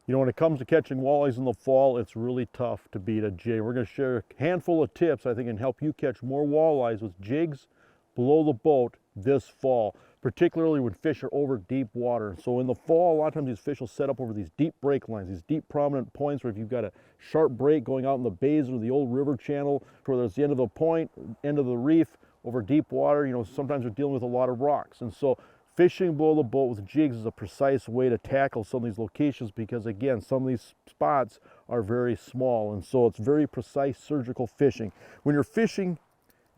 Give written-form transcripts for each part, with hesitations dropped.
You know, when it comes to catching walleyes in the fall, it's really tough to beat a jig. We're going to share a handful of tips I think can help you catch more walleyes with jigs below the boat this fall, particularly when fish are over deep water. So in the fall, a lot of times these fish will set up over these deep break lines, these deep prominent points where if you've got a sharp break going out in the bays or the old river channel, where there's the end of the point, end of the reef, over deep water, you know, sometimes you're dealing with a lot of rocks. And so fishing below the boat with jigs is a precise way to tackle some of these locations because, again, some of these spots are very small, and so it's very precise surgical fishing. When you're fishing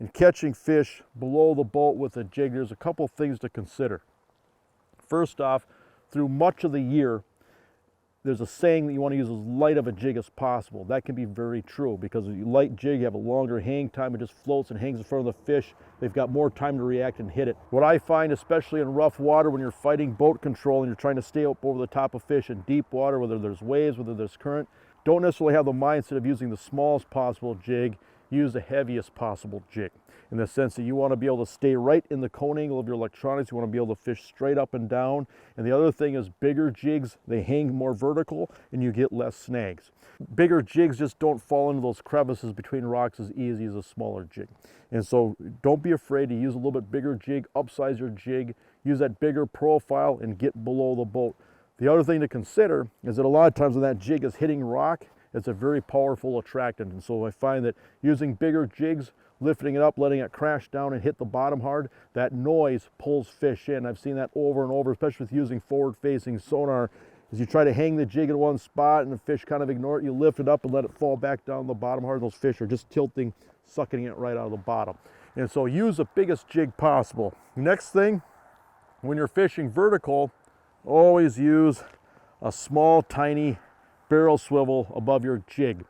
and catching fish below the boat with a jig, there's a couple things to consider. First off, through much of the year, there's a saying that you want to use as light of a jig as possible. That can be very true because if you light jig, you have a longer hang time. It just floats and hangs in front of the fish. They've got more time to react and hit it. What I find, especially in rough water, when you're fighting boat control and you're trying to stay up over the top of fish in deep water, whether there's waves, whether there's current, don't necessarily have the mindset of using the smallest possible jig. Use the heaviest possible jig, in the sense that you want to be able to stay right in the cone angle of your electronics. You want to be able to fish straight up and down. And the other thing is bigger jigs, they hang more vertical and you get less snags. Bigger jigs just don't fall into those crevices between rocks as easy as a smaller jig. And so don't be afraid to use a little bit bigger jig, upsize your jig, use that bigger profile and get below the boat. The other thing to consider is that a lot of times when that jig is hitting rock, it's a very powerful attractant. And so I find that using bigger jigs, lifting it up, letting it crash down and hit the bottom hard, that noise pulls fish in. I've seen that over and over, especially with using forward-facing sonar. As you try to hang the jig in one spot and the fish kind of ignore it, you lift it up and let it fall back down the bottom hard. Those fish are just tilting, sucking it right out of the bottom. And so use the biggest jig possible. Next thing, when you're fishing vertical, always use a small, tiny barrel swivel above your jig.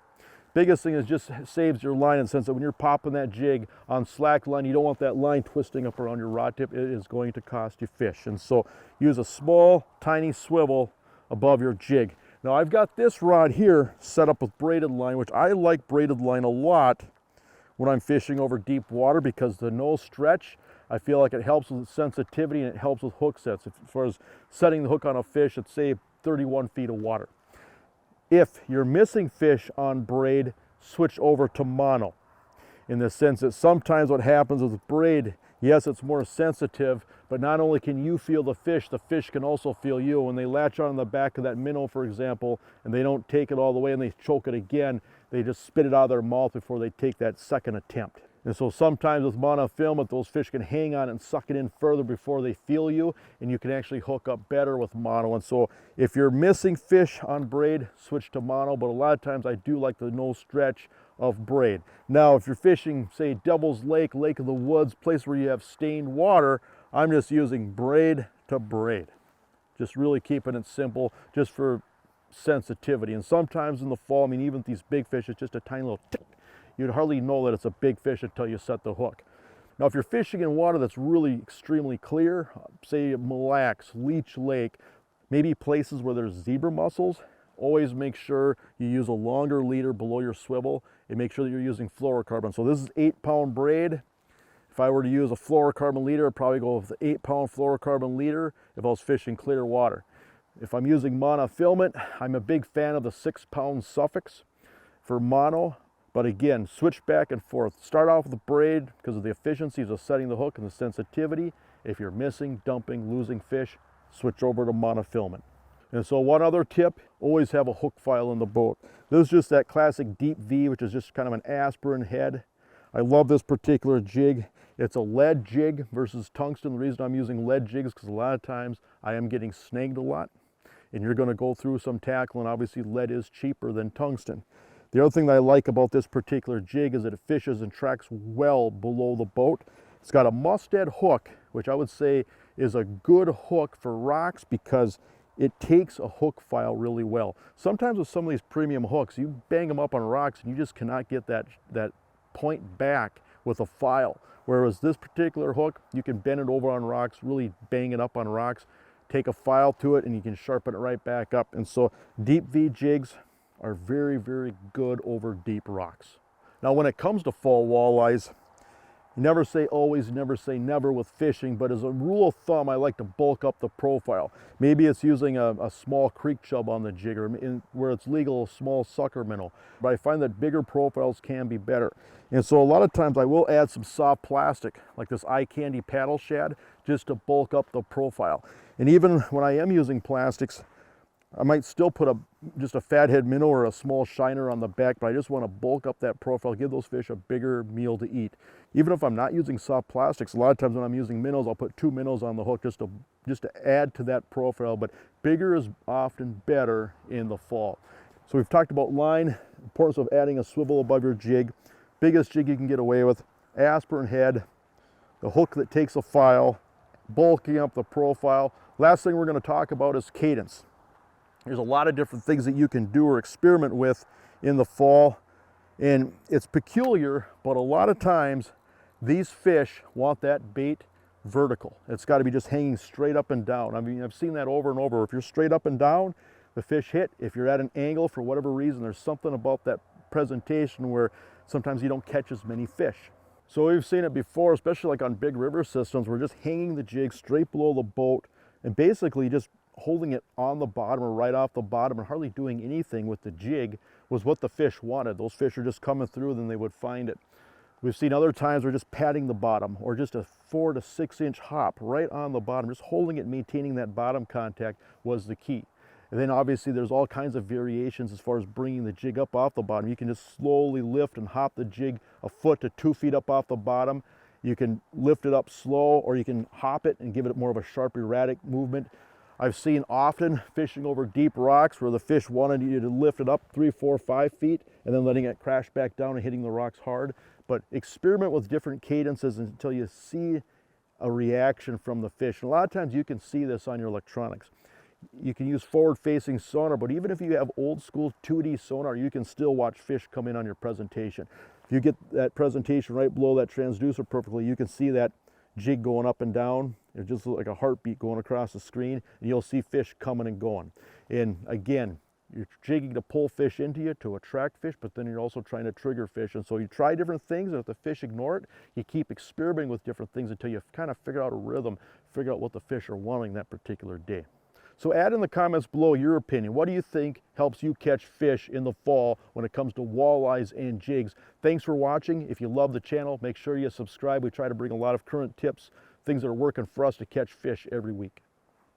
Biggest thing is just saves your line in the sense that when you're popping that jig on slack line, you don't want that line twisting up around your rod tip. It is going to cost you fish. And so use a small, tiny swivel above your jig. Now I've got this rod here set up with braided line, which I like braided line a lot when I'm fishing over deep water because the no stretch, I feel like it helps with sensitivity and it helps with hook sets. As far as setting the hook on a fish at say 31 feet of water. If you're missing fish on braid, switch over to mono. In the sense that sometimes what happens with braid, yes, it's more sensitive, but not only can you feel the fish can also feel you. When they latch on the back of that minnow, for example, and they don't take it all the way and they choke it again, they just spit it out of their mouth before they take that second attempt. And so sometimes with monofilament, those fish can hang on and suck it in further before they feel you, and you can actually hook up better with mono. And so if you're missing fish on braid, switch to mono, but a lot of times I do like the no stretch of braid. Now, if you're fishing, say, Devil's Lake, Lake of the Woods, place where you have stained water, I'm just using braid to braid. Just really keeping it simple, just for sensitivity. And sometimes in the fall, I mean, even with these big fish, it's just a tiny little tick. You'd hardly know that it's a big fish until you set the hook. Now, if you're fishing in water that's really extremely clear, say Mille Lacs, Leech Lake, maybe places where there's zebra mussels, always make sure you use a longer leader below your swivel and make sure that you're using fluorocarbon. So this is 8-pound braid. If I were to use a fluorocarbon leader, I'd probably go with the 8-pound fluorocarbon leader if I was fishing clear water. If I'm using monofilament, I'm a big fan of the 6-pound suffix for mono. But again, switch back and forth. Start off with the braid because of the efficiencies of setting the hook and the sensitivity. If you're missing, dumping, losing fish, switch over to monofilament. And so one other tip, always have a hook file in the boat. This is just that classic deep V, which is just kind of an aspirin head. I love this particular jig. It's a lead jig versus tungsten. The reason I'm using lead jigs is because a lot of times I am getting snagged a lot. And you're going to go through some tackle, and obviously lead is cheaper than tungsten. The other thing that I like about this particular jig is that it fishes and tracks well below the boat. It's got a Mustad hook, which I would say is a good hook for rocks because it takes a hook file really well. Sometimes with some of these premium hooks, you bang them up on rocks and you just cannot get that point back with a file. Whereas this particular hook, you can bend it over on rocks, really bang it up on rocks, take a file to it, and you can sharpen it right back up. And so deep V jigs are very, very good over deep rocks. Now, when it comes to fall walleyes, Never say always, never say never with fishing, but as a rule of thumb, I like to bulk up the profile. Maybe it's using a small creek chub on the jig, or where it's legal, a small sucker minnow. But I find that bigger profiles can be better. And so a lot of times I will add some soft plastic, like this eye candy paddle shad, just to bulk up the profile. And even when I am using plastics, I might still put just a fathead minnow or a small shiner on the back, but I just want to bulk up that profile, give those fish a bigger meal to eat. Even if I'm not using soft plastics, a lot of times when I'm using minnows, I'll put 2 minnows on the hook just to add to that profile, but bigger is often better in the fall. So we've talked about line, importance of adding a swivel above your jig, biggest jig you can get away with, aspirin head, the hook that takes a file, bulking up the profile. Last thing we're going to talk about is cadence. There's a lot of different things that you can do or experiment with in the fall, and it's peculiar, but a lot of times these fish want that bait vertical. It's got to be just hanging straight up and down. I mean, I've seen that over and over. If you're straight up and down, the fish hit. If you're at an angle for whatever reason, there's something about that presentation where sometimes you don't catch as many fish. So we've seen it before, especially like on big river systems. We're just hanging the jig straight below the boat and basically just holding it on the bottom or right off the bottom and hardly doing anything with the jig was what the fish wanted. Those fish are just coming through, then they would find it. We've seen other times we're just patting the bottom or just a 4 to 6 inch hop right on the bottom. Just holding it, maintaining that bottom contact was the key. And then obviously there's all kinds of variations as far as bringing the jig up off the bottom. You can just slowly lift and hop the jig a foot to 2 feet up off the bottom. You can lift it up slow, or you can hop it and give it more of a sharp, erratic movement. I've seen often fishing over deep rocks where the fish wanted you to lift it up 3, 4, 5 feet and then letting it crash back down and hitting the rocks hard. But experiment with different cadences until you see a reaction from the fish. And a lot of times you can see this on your electronics. You can use forward-facing sonar, but even if you have old school 2D sonar, you can still watch fish come in on your presentation. If you get that presentation right below that transducer perfectly, you can see that jig going up and down. It's just like a heartbeat going across the screen, and you'll see fish coming and going. And again, you're jigging to pull fish into you to attract fish, but then you're also trying to trigger fish. And so you try different things, and if the fish ignore it, you keep experimenting with different things until you kind of figure out a rhythm, figure out what the fish are wanting that particular day. So add in the comments below your opinion. What do you think helps you catch fish in the fall when it comes to walleyes and jigs? Thanks for watching. If you love the channel, make sure you subscribe. We try to bring a lot of current tips, things that are working for us to catch fish every week.